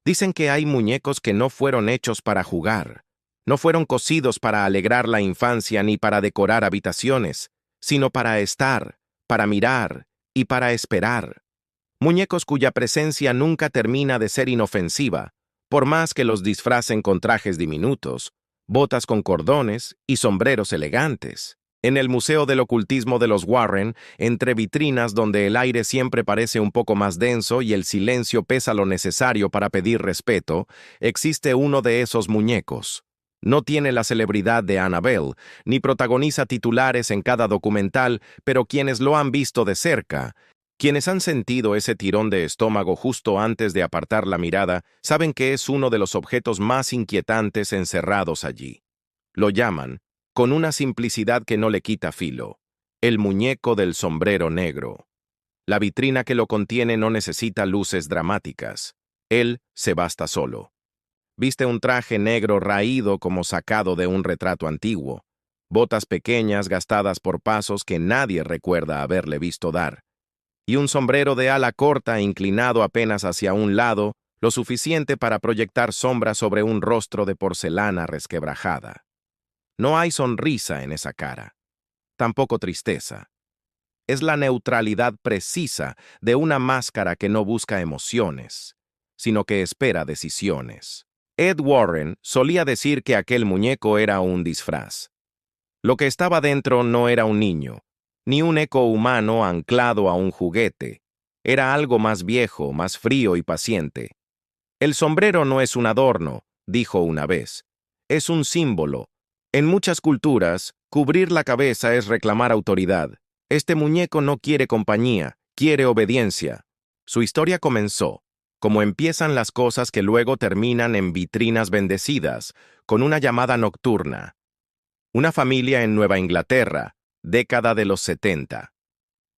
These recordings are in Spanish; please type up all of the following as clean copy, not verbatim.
Dicen que hay muñecos que no fueron hechos para jugar, no fueron cosidos para alegrar la infancia ni para decorar habitaciones, sino para estar, para mirar y para esperar. Muñecos cuya presencia nunca termina de ser inofensiva, por más que los disfracen con trajes diminutos, botas con cordones y sombreros elegantes. En el Museo del Ocultismo de los Warren, entre vitrinas donde el aire siempre parece un poco más denso y el silencio pesa lo necesario para pedir respeto, existe uno de esos muñecos. No tiene la celebridad de Annabelle, ni protagoniza titulares en cada documental, pero quienes lo han visto de cerca, quienes han sentido ese tirón de estómago justo antes de apartar la mirada, saben que es uno de los objetos más inquietantes encerrados allí. Lo llaman, con una simplicidad que no le quita filo, el muñeco del sombrero negro. La vitrina que lo contiene no necesita luces dramáticas. Él se basta solo. Viste un traje negro raído como sacado de un retrato antiguo, botas pequeñas gastadas por pasos que nadie recuerda haberle visto dar, y un sombrero de ala corta inclinado apenas hacia un lado, lo suficiente para proyectar sombra sobre un rostro de porcelana resquebrajada. No hay sonrisa en esa cara, tampoco tristeza. Es la neutralidad precisa de una máscara que no busca emociones, sino que espera decisiones. Ed Warren solía decir que aquel muñeco era un disfraz. Lo que estaba dentro no era un niño, ni un eco humano anclado a un juguete. Era algo más viejo, más frío y paciente. El sombrero no es un adorno, dijo una vez. Es un símbolo. En muchas culturas, cubrir la cabeza es reclamar autoridad. Este muñeco no quiere compañía, quiere obediencia. Su historia comenzó, como empiezan las cosas que luego terminan en vitrinas bendecidas, con una llamada nocturna. Una familia en Nueva Inglaterra, década de los 70.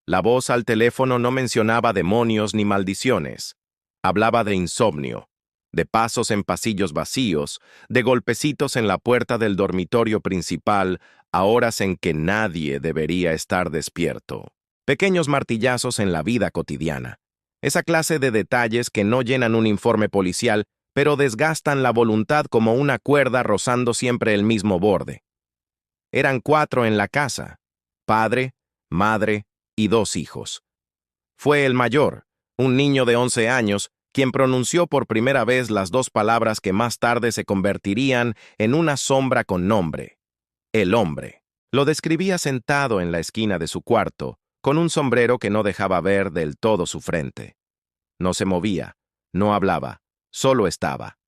La voz al teléfono no mencionaba demonios ni maldiciones. Hablaba de insomnio, de pasos en pasillos vacíos, de golpecitos en la puerta del dormitorio principal a horas en que nadie debería estar despierto. Pequeños martillazos en la vida cotidiana. Esa clase de detalles que no llenan un informe policial, pero desgastan la voluntad como una cuerda rozando siempre el mismo borde. Eran 4 en la casa: padre, madre y 2 hijos. Fue el mayor, un niño de 11 años, quien pronunció por primera vez las 2 palabras que más tarde se convertirían en una sombra con nombre: el hombre. Lo describía sentado en la esquina de su cuarto, con un sombrero que no dejaba ver del todo su frente. No se movía, no hablaba, solo estaba.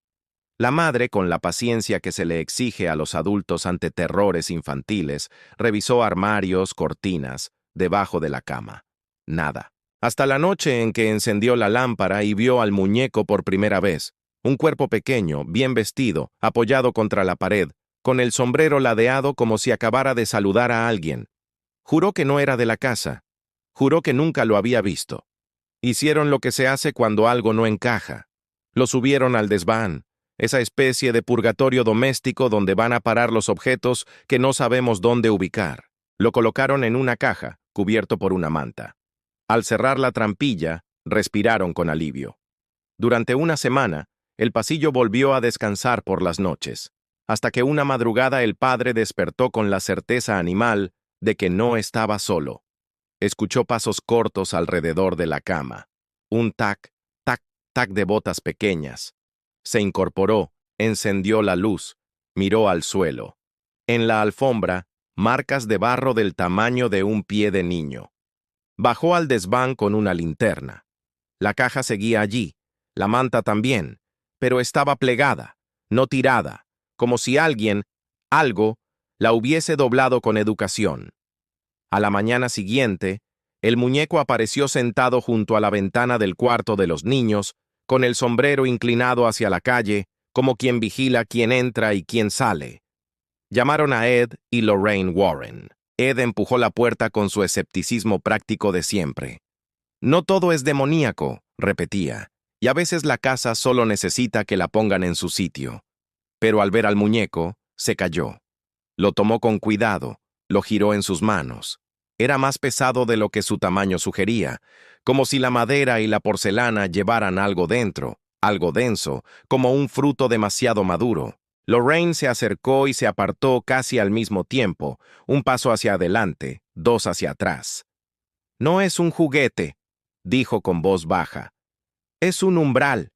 La madre, con la paciencia que se le exige a los adultos ante terrores infantiles, revisó armarios, cortinas, debajo de la cama. Nada. Hasta la noche en que encendió la lámpara y vio al muñeco por primera vez, un cuerpo pequeño, bien vestido, apoyado contra la pared, con el sombrero ladeado como si acabara de saludar a alguien. Juró que no era de la casa. Juró que nunca lo había visto. Hicieron lo que se hace cuando algo no encaja. Lo subieron al desván, esa especie de purgatorio doméstico donde van a parar los objetos que no sabemos dónde ubicar. Lo colocaron en una caja, cubierto por una manta. Al cerrar la trampilla, respiraron con alivio. Durante una semana, el pasillo volvió a descansar por las noches, hasta que una madrugada el padre despertó con la certeza animal de que no estaba solo. Escuchó pasos cortos alrededor de la cama. Un tac, tac, tac de botas pequeñas. Se incorporó, encendió la luz, miró al suelo. En la alfombra, marcas de barro del tamaño de un pie de niño. Bajó al desván con una linterna. La caja seguía allí, la manta también, pero estaba plegada, no tirada, como si alguien, algo, la hubiese doblado con educación. A la mañana siguiente, el muñeco apareció sentado junto a la ventana del cuarto de los niños, con el sombrero inclinado hacia la calle, como quien vigila quién entra y quién sale. Llamaron a Ed y Lorraine Warren. Ed empujó la puerta con su escepticismo práctico de siempre. No todo es demoníaco, repetía, y a veces la casa solo necesita que la pongan en su sitio. Pero al ver al muñeco, se calló. Lo tomó con cuidado, lo giró en sus manos. Era más pesado de lo que su tamaño sugería, como si la madera y la porcelana llevaran algo dentro, algo denso, como un fruto demasiado maduro. Lorraine se acercó y se apartó casi al mismo tiempo, un paso hacia adelante, dos hacia atrás. «No es un juguete», dijo con voz baja. «Es un umbral».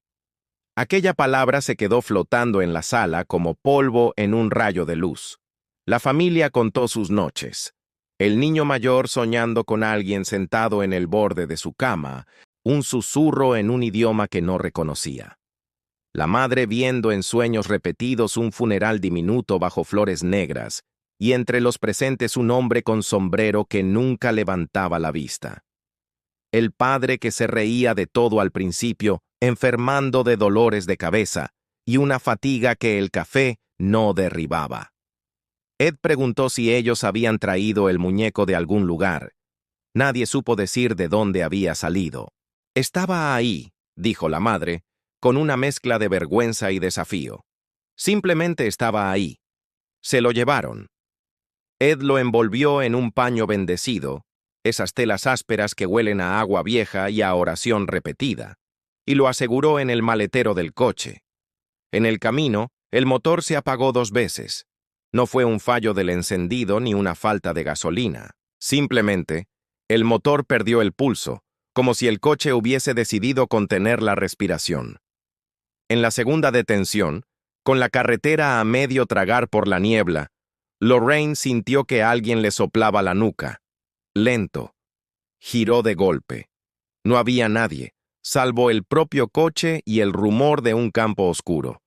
Aquella palabra se quedó flotando en la sala como polvo en un rayo de luz. La familia contó sus noches. El niño mayor soñando con alguien sentado en el borde de su cama, un susurro en un idioma que no reconocía. La madre viendo en sueños repetidos un funeral diminuto bajo flores negras, y entre los presentes un hombre con sombrero que nunca levantaba la vista. El padre que se reía de todo al principio, enfermando de dolores de cabeza, y una fatiga que el café no derribaba. Ed preguntó si ellos habían traído el muñeco de algún lugar. Nadie supo decir de dónde había salido. «Estaba ahí», dijo la madre, con una mezcla de vergüenza y desafío. «Simplemente estaba ahí. Se lo llevaron». Ed lo envolvió en un paño bendecido, esas telas ásperas que huelen a agua vieja y a oración repetida, y lo aseguró en el maletero del coche. En el camino, el motor se apagó 2 veces. No fue un fallo del encendido ni una falta de gasolina. Simplemente, el motor perdió el pulso, como si el coche hubiese decidido contener la respiración. En la segunda detención, con la carretera a medio tragar por la niebla, Lorraine sintió que alguien le soplaba la nuca. Lento. Giró de golpe. No había nadie, salvo el propio coche y el rumor de un campo oscuro.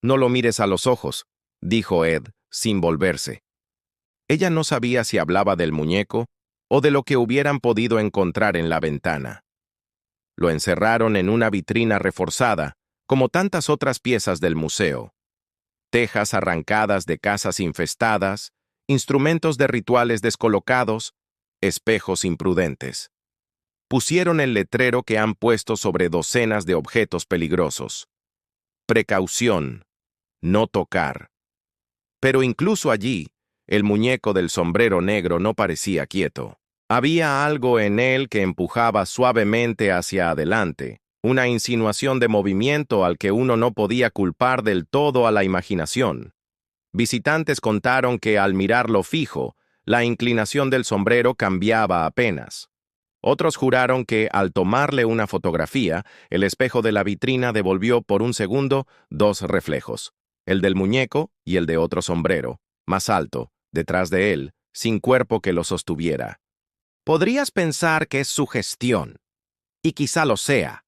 «No lo mires a los ojos», dijo Ed, sin volverse. Ella no sabía si hablaba del muñeco o de lo que hubieran podido encontrar en la ventana. Lo encerraron en una vitrina reforzada, como tantas otras piezas del museo. Tejas arrancadas de casas infestadas, instrumentos de rituales descolocados, espejos imprudentes. Pusieron el letrero que han puesto sobre docenas de objetos peligrosos. Precaución, no tocar. Pero incluso allí, el muñeco del sombrero negro no parecía quieto. Había algo en él que empujaba suavemente hacia adelante, una insinuación de movimiento al que uno no podía culpar del todo a la imaginación. Visitantes contaron que al mirarlo fijo, la inclinación del sombrero cambiaba apenas. Otros juraron que, al tomarle una fotografía, el espejo de la vitrina devolvió por un segundo 2 reflejos, el del muñeco y el de otro sombrero, más alto, detrás de él, sin cuerpo que lo sostuviera. Podrías pensar que es sugestión, y quizá lo sea,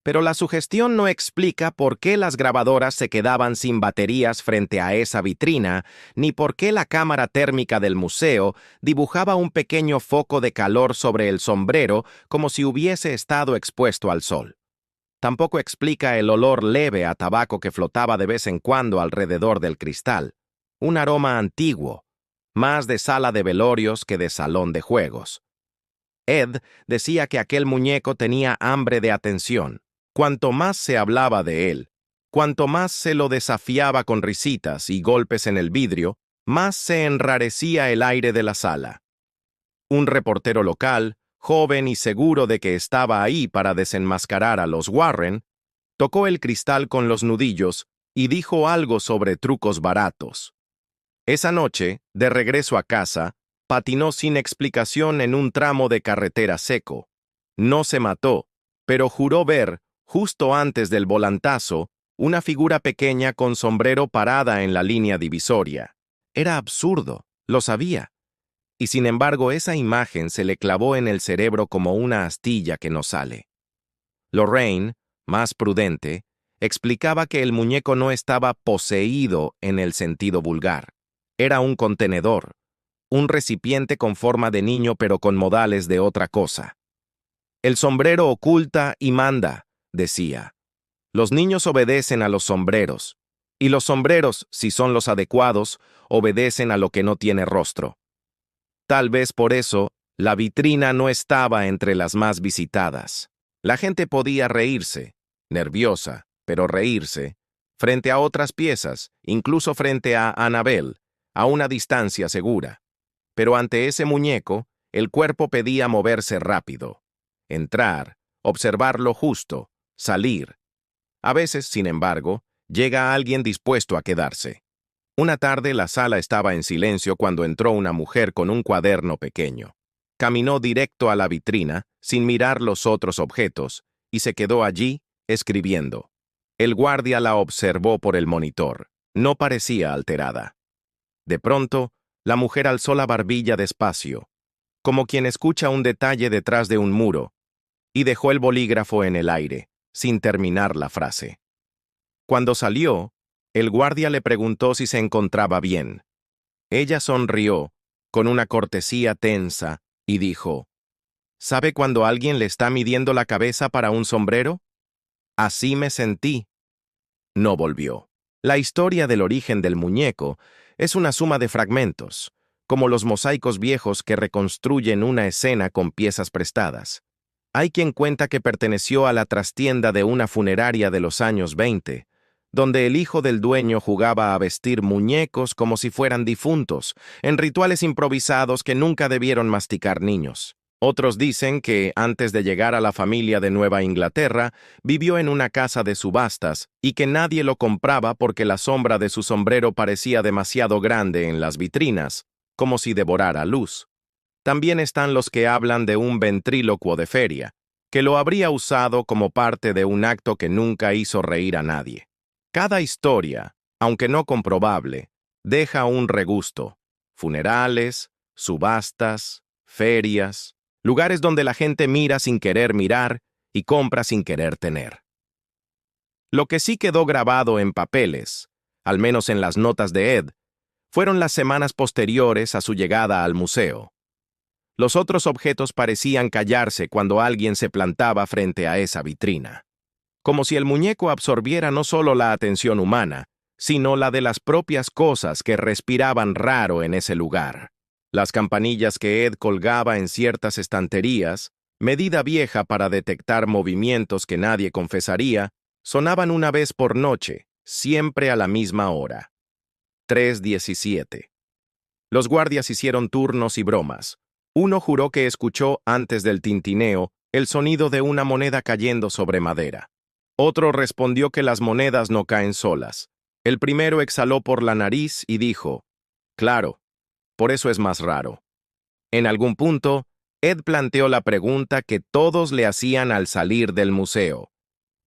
pero la sugestión no explica por qué las grabadoras se quedaban sin baterías frente a esa vitrina, ni por qué la cámara térmica del museo dibujaba un pequeño foco de calor sobre el sombrero como si hubiese estado expuesto al sol. Tampoco explica el olor leve a tabaco que flotaba de vez en cuando alrededor del cristal, un aroma antiguo, más de sala de velorios que de salón de juegos. Ed decía que aquel muñeco tenía hambre de atención. Cuanto más se hablaba de él, cuanto más se lo desafiaba con risitas y golpes en el vidrio, más se enrarecía el aire de la sala. Un reportero local, joven y seguro de que estaba ahí para desenmascarar a los Warren, tocó el cristal con los nudillos y dijo algo sobre trucos baratos. Esa noche, de regreso a casa, patinó sin explicación en un tramo de carretera seco. No se mató, pero juró ver, justo antes del volantazo, una figura pequeña con sombrero parada en la línea divisoria. Era absurdo, lo sabía. Y sin embargo esa imagen se le clavó en el cerebro como una astilla que no sale. Lorraine, más prudente, explicaba que el muñeco no estaba poseído en el sentido vulgar. Era un contenedor, un recipiente con forma de niño pero con modales de otra cosa. «El sombrero oculta y manda», decía. «Los niños obedecen a los sombreros, y los sombreros, si son los adecuados, obedecen a lo que no tiene rostro». Tal vez por eso, la vitrina no estaba entre las más visitadas. La gente podía reírse, nerviosa, pero reírse, frente a otras piezas, incluso frente a Annabelle, a una distancia segura. Pero ante ese muñeco, el cuerpo pedía moverse rápido. Entrar, observar lo justo, salir, A veces, sin embargo, llega alguien dispuesto a quedarse. Una tarde la sala estaba en silencio cuando entró una mujer con un cuaderno pequeño. Caminó directo a la vitrina, sin mirar los otros objetos, y se quedó allí, escribiendo. El guardia la observó por el monitor. No parecía alterada. De pronto, la mujer alzó la barbilla despacio, como quien escucha un detalle detrás de un muro, y dejó el bolígrafo en el aire, sin terminar la frase. Cuando salió, el guardia le preguntó si se encontraba bien. Ella sonrió, con una cortesía tensa, y dijo, ¿sabe cuando alguien le está midiendo la cabeza para un sombrero? Así me sentí. No volvió. La historia del origen del muñeco es una suma de fragmentos, como los mosaicos viejos que reconstruyen una escena con piezas prestadas. Hay quien cuenta que perteneció a la trastienda de una funeraria de los años 20, donde el hijo del dueño jugaba a vestir muñecos como si fueran difuntos, en rituales improvisados que nunca debieron masticar niños. Otros dicen que, antes de llegar a la familia de Nueva Inglaterra, vivió en una casa de subastas y que nadie lo compraba porque la sombra de su sombrero parecía demasiado grande en las vitrinas, como si devorara luz. También están los que hablan de un ventrílocuo de feria, que lo habría usado como parte de un acto que nunca hizo reír a nadie. Cada historia, aunque no comprobable, deja un regusto. Funerales, subastas, ferias, lugares donde la gente mira sin querer mirar y compra sin querer tener. Lo que sí quedó grabado en papeles, al menos en las notas de Ed, fueron las semanas posteriores a su llegada al museo. Los otros objetos parecían callarse cuando alguien se plantaba frente a esa vitrina, como si el muñeco absorbiera no solo la atención humana, sino la de las propias cosas que respiraban raro en ese lugar. Las campanillas que Ed colgaba en ciertas estanterías, medida vieja para detectar movimientos que nadie confesaría, sonaban una vez por noche, siempre a la misma hora. 3:17. Los guardias hicieron turnos y bromas. Uno juró que escuchó, antes del tintineo, el sonido de una moneda cayendo sobre madera. Otro respondió que las monedas no caen solas. El primero exhaló por la nariz y dijo, «Claro, por eso es más raro». En algún punto, Ed planteó la pregunta que todos le hacían al salir del museo.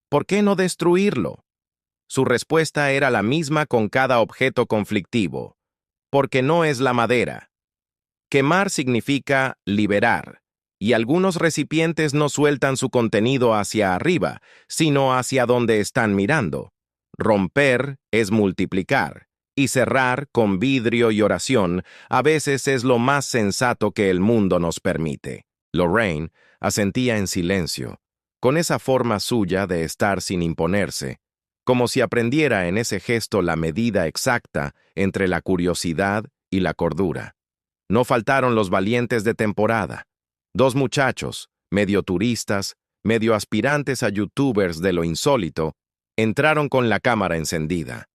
¿Por qué no destruirlo? Su respuesta era la misma con cada objeto conflictivo. Porque no es la madera. Quemar significa liberar, y algunos recipientes no sueltan su contenido hacia arriba, sino hacia donde están mirando. Romper es multiplicar, y cerrar con vidrio y oración a veces es lo más sensato que el mundo nos permite. Lorraine asentía en silencio, con esa forma suya de estar sin imponerse, como si aprendiera en ese gesto la medida exacta entre la curiosidad y la cordura. No faltaron los valientes de temporada. 2 muchachos, medio turistas, medio aspirantes a youtubers de lo insólito, entraron con la cámara encendida.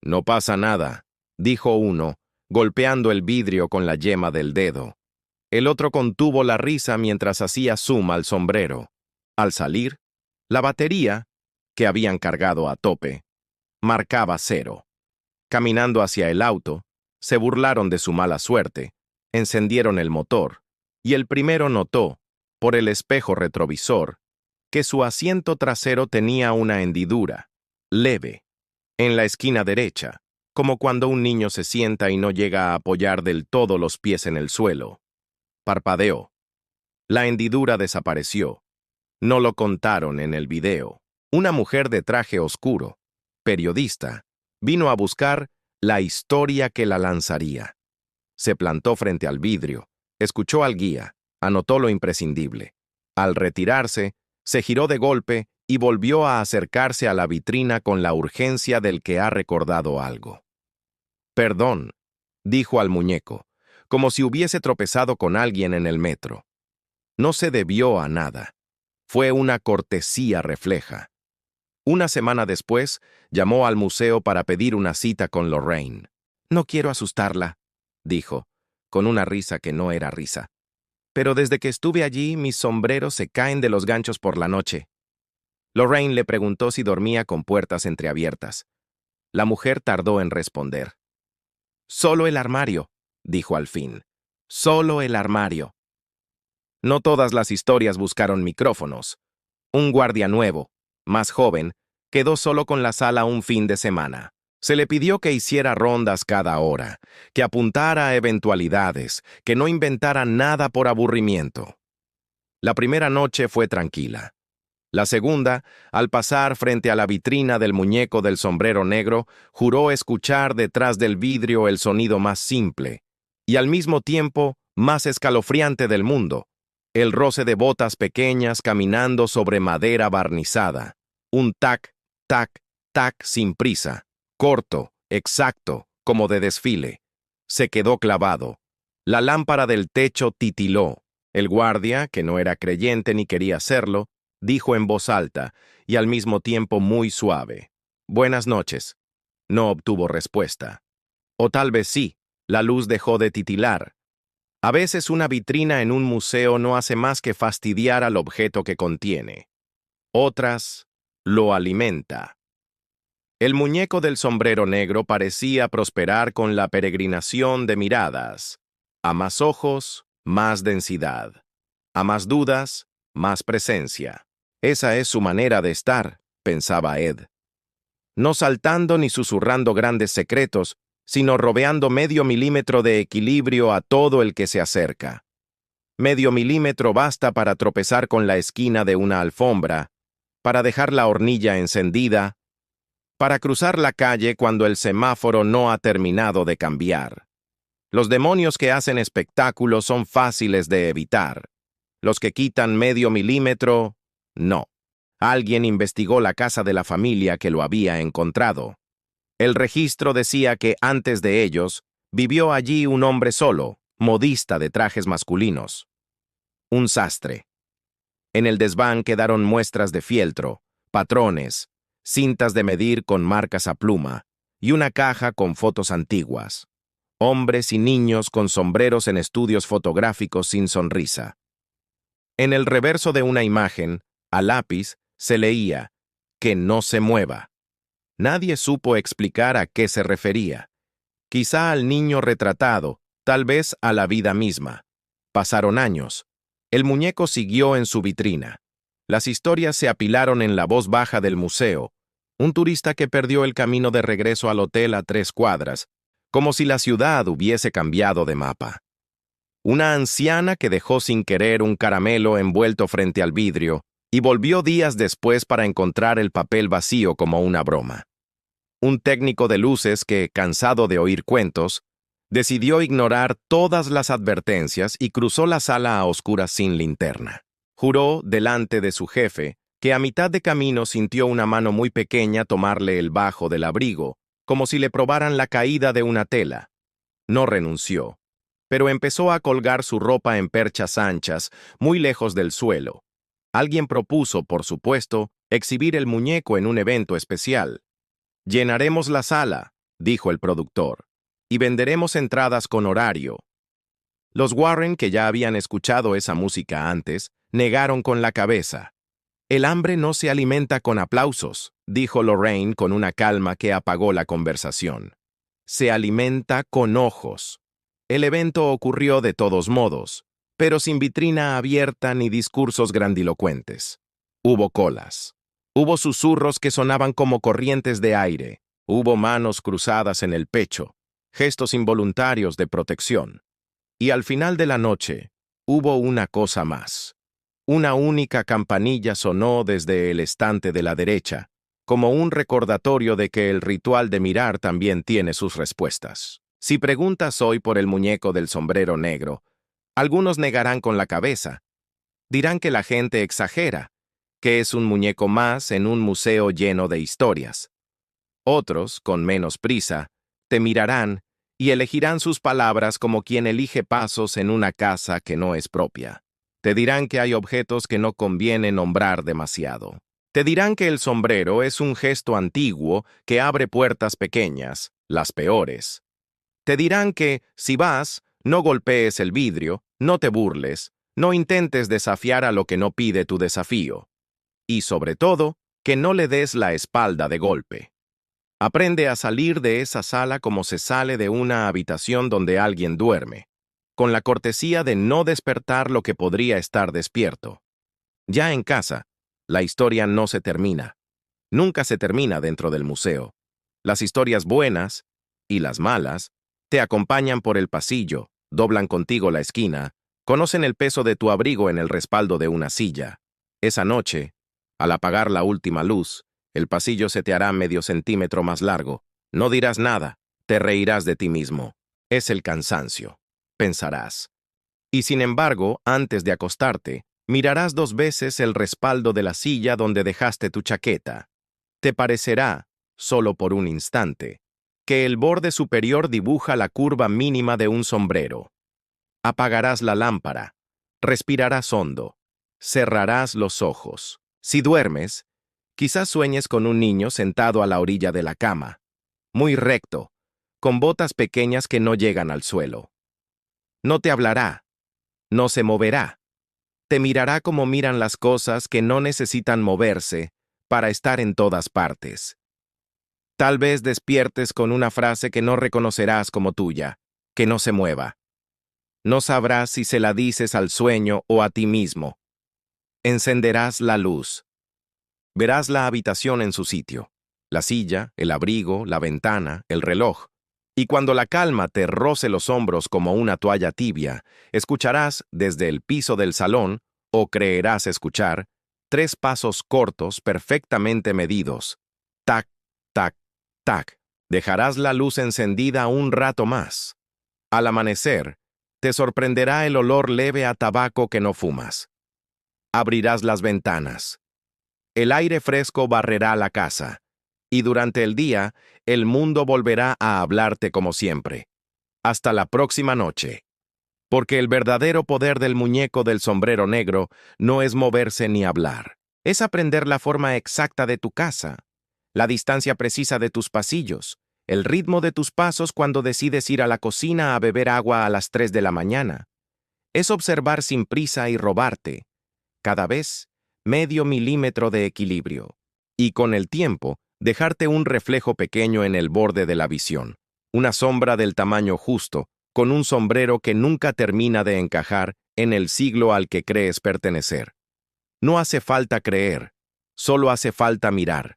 «No pasa nada», dijo uno, golpeando el vidrio con la yema del dedo. El otro contuvo la risa mientras hacía zoom al sombrero. Al salir, la batería, que habían cargado a tope, marcaba 0. Caminando hacia el auto, se burlaron de su mala suerte, encendieron el motor, y el primero notó, por el espejo retrovisor, que su asiento trasero tenía una hendidura, leve, en la esquina derecha, como cuando un niño se sienta y no llega a apoyar del todo los pies en el suelo. Parpadeó. La hendidura desapareció. No lo contaron en el video. Una mujer de traje oscuro, periodista, vino a buscar la historia que la lanzaría. Se plantó frente al vidrio, escuchó al guía, anotó lo imprescindible. Al retirarse, se giró de golpe y volvió a acercarse a la vitrina con la urgencia del que ha recordado algo. «Perdón», dijo al muñeco, como si hubiese tropezado con alguien en el metro. No se debió a nada. Fue una cortesía refleja. Una semana después, llamó al museo para pedir una cita con Lorraine. «No quiero asustarla», dijo, con una risa que no era risa. «Pero desde que estuve allí, mis sombreros se caen de los ganchos por la noche». Lorraine le preguntó si dormía con puertas entreabiertas. La mujer tardó en responder. «Solo el armario», dijo al fin. «Solo el armario». No todas las historias buscaron micrófonos. Un guardia nuevo, más joven, quedó solo con la sala un fin de semana. Se le pidió que hiciera rondas cada hora, que apuntara a eventualidades, que no inventara nada por aburrimiento. La primera noche fue tranquila. La segunda, al pasar frente a la vitrina del muñeco del sombrero negro, juró escuchar detrás del vidrio el sonido más simple y al mismo tiempo más escalofriante del mundo, el roce de botas pequeñas caminando sobre madera barnizada, un tac, tac, tac sin prisa, corto, exacto, como de desfile. Se quedó clavado. La lámpara del techo titiló. El guardia, que no era creyente ni quería serlo, dijo en voz alta y al mismo tiempo muy suave: «Buenas noches». No obtuvo respuesta. O tal vez sí, la luz dejó de titilar. A veces una vitrina en un museo no hace más que fastidiar al objeto que contiene. Otras, lo alimenta. El muñeco del sombrero negro parecía prosperar con la peregrinación de miradas. A más ojos, más densidad. A más dudas, más presencia. Esa es su manera de estar, pensaba Ed. No saltando ni susurrando grandes secretos, sino rodeando medio milímetro de equilibrio a todo el que se acerca. Medio milímetro basta para tropezar con la esquina de una alfombra, para dejar la hornilla encendida, para cruzar la calle cuando el semáforo no ha terminado de cambiar. Los demonios que hacen espectáculos son fáciles de evitar. Los que quitan medio milímetro, no. Alguien investigó la casa de la familia que lo había encontrado. El registro decía que antes de ellos, vivió allí un hombre solo, modista de trajes masculinos. Un sastre. En el desván quedaron muestras de fieltro, patrones, cintas de medir con marcas a pluma y una caja con fotos antiguas. Hombres y niños con sombreros en estudios fotográficos sin sonrisa. En el reverso de una imagen, a lápiz, se leía: «Que no se mueva». Nadie supo explicar a qué se refería. Quizá al niño retratado, tal vez a la vida misma. Pasaron años. El muñeco siguió en su vitrina. Las historias se apilaron en la voz baja del museo. Un turista que perdió el camino de regreso al hotel a 3 cuadras, como si la ciudad hubiese cambiado de mapa. Una anciana que dejó sin querer un caramelo envuelto frente al vidrio y volvió días después para encontrar el papel vacío como una broma. Un técnico de luces que, cansado de oír cuentos, decidió ignorar todas las advertencias y cruzó la sala a oscuras sin linterna. Juró, delante de su jefe, que a mitad de camino sintió una mano muy pequeña tomarle el bajo del abrigo, como si le probaran la caída de una tela. No renunció, pero empezó a colgar su ropa en perchas anchas, muy lejos del suelo. Alguien propuso, por supuesto, exhibir el muñeco en un evento especial. «Llenaremos la sala», dijo el productor, «y venderemos entradas con horario». Los Warren, que ya habían escuchado esa música antes, negaron con la cabeza. «El hambre no se alimenta con aplausos», dijo Lorraine con una calma que apagó la conversación. «Se alimenta con ojos». El evento ocurrió de todos modos, pero sin vitrina abierta ni discursos grandilocuentes. Hubo colas. Hubo susurros que sonaban como corrientes de aire. Hubo manos cruzadas en el pecho, gestos involuntarios de protección. Y al final de la noche, hubo una cosa más. Una única campanilla sonó desde el estante de la derecha, como un recordatorio de que el ritual de mirar también tiene sus respuestas. Si preguntas hoy por el muñeco del sombrero negro, algunos negarán con la cabeza. Dirán que la gente exagera, que es un muñeco más en un museo lleno de historias. Otros, con menos prisa, te mirarán y elegirán sus palabras como quien elige pasos en una casa que no es propia. Te dirán que hay objetos que no conviene nombrar demasiado. Te dirán que el sombrero es un gesto antiguo que abre puertas pequeñas, las peores. Te dirán que, si vas, no golpees el vidrio, no te burles, no intentes desafiar a lo que no pide tu desafío. Y sobre todo, que no le des la espalda de golpe. Aprende a salir de esa sala como se sale de una habitación donde alguien duerme, con la cortesía de no despertar lo que podría estar despierto. Ya en casa, la historia no se termina. Nunca se termina dentro del museo. Las historias buenas y las malas te acompañan por el pasillo, doblan contigo la esquina, conocen el peso de tu abrigo en el respaldo de una silla. Esa noche, al apagar la última luz, el pasillo se te hará medio centímetro más largo. No dirás nada, te reirás de ti mismo. Es el cansancio, pensarás. Y sin embargo, antes de acostarte, mirarás 2 veces el respaldo de la silla donde dejaste tu chaqueta. Te parecerá, solo por un instante, que el borde superior dibuja la curva mínima de un sombrero. Apagarás la lámpara, respirarás hondo, cerrarás los ojos. Si duermes, quizás sueñes con un niño sentado a la orilla de la cama, muy recto, con botas pequeñas que no llegan al suelo. No te hablará, no se moverá. Te mirará como miran las cosas que no necesitan moverse para estar en todas partes. Tal vez despiertes con una frase que no reconocerás como tuya, que no se mueva. No sabrás si se la dices al sueño o a ti mismo. Encenderás la luz. Verás la habitación en su sitio, la silla, el abrigo, la ventana, el reloj. Y cuando la calma te roce los hombros como una toalla tibia, escucharás desde el piso del salón, o creerás escuchar, 3 pasos cortos perfectamente medidos. Tac, tac, tac. Dejarás la luz encendida un rato más. Al amanecer, te sorprenderá el olor leve a tabaco que no fumas. Abrirás las ventanas. El aire fresco barrerá la casa, y durante el día, el mundo volverá a hablarte como siempre. Hasta la próxima noche. Porque el verdadero poder del muñeco del sombrero negro no es moverse ni hablar. Es aprender la forma exacta de tu casa, la distancia precisa de tus pasillos, el ritmo de tus pasos cuando decides ir a la cocina a beber agua a las 3 de la mañana. Es observar sin prisa y robarte, cada vez, medio milímetro de equilibrio. Y con el tiempo, dejarte un reflejo pequeño en el borde de la visión, una sombra del tamaño justo, con un sombrero que nunca termina de encajar en el siglo al que crees pertenecer. No hace falta creer, solo hace falta mirar.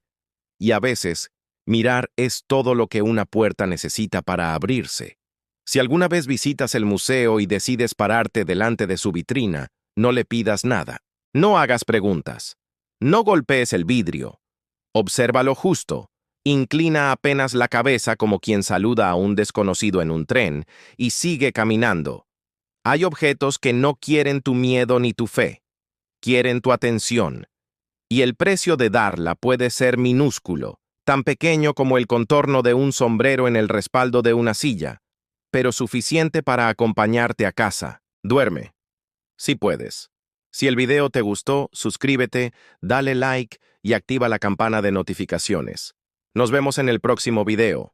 Y a veces, mirar es todo lo que una puerta necesita para abrirse. Si alguna vez visitas el museo y decides pararte delante de su vitrina, no le pidas nada. No hagas preguntas. No golpees el vidrio. Observa lo justo. Inclina apenas la cabeza como quien saluda a un desconocido en un tren y sigue caminando. Hay objetos que no quieren tu miedo ni tu fe. Quieren tu atención. Y el precio de darla puede ser minúsculo, tan pequeño como el contorno de un sombrero en el respaldo de una silla, pero suficiente para acompañarte a casa. Duerme. Si puedes. Si el video te gustó, suscríbete, dale like y activa la campana de notificaciones. Nos vemos en el próximo video.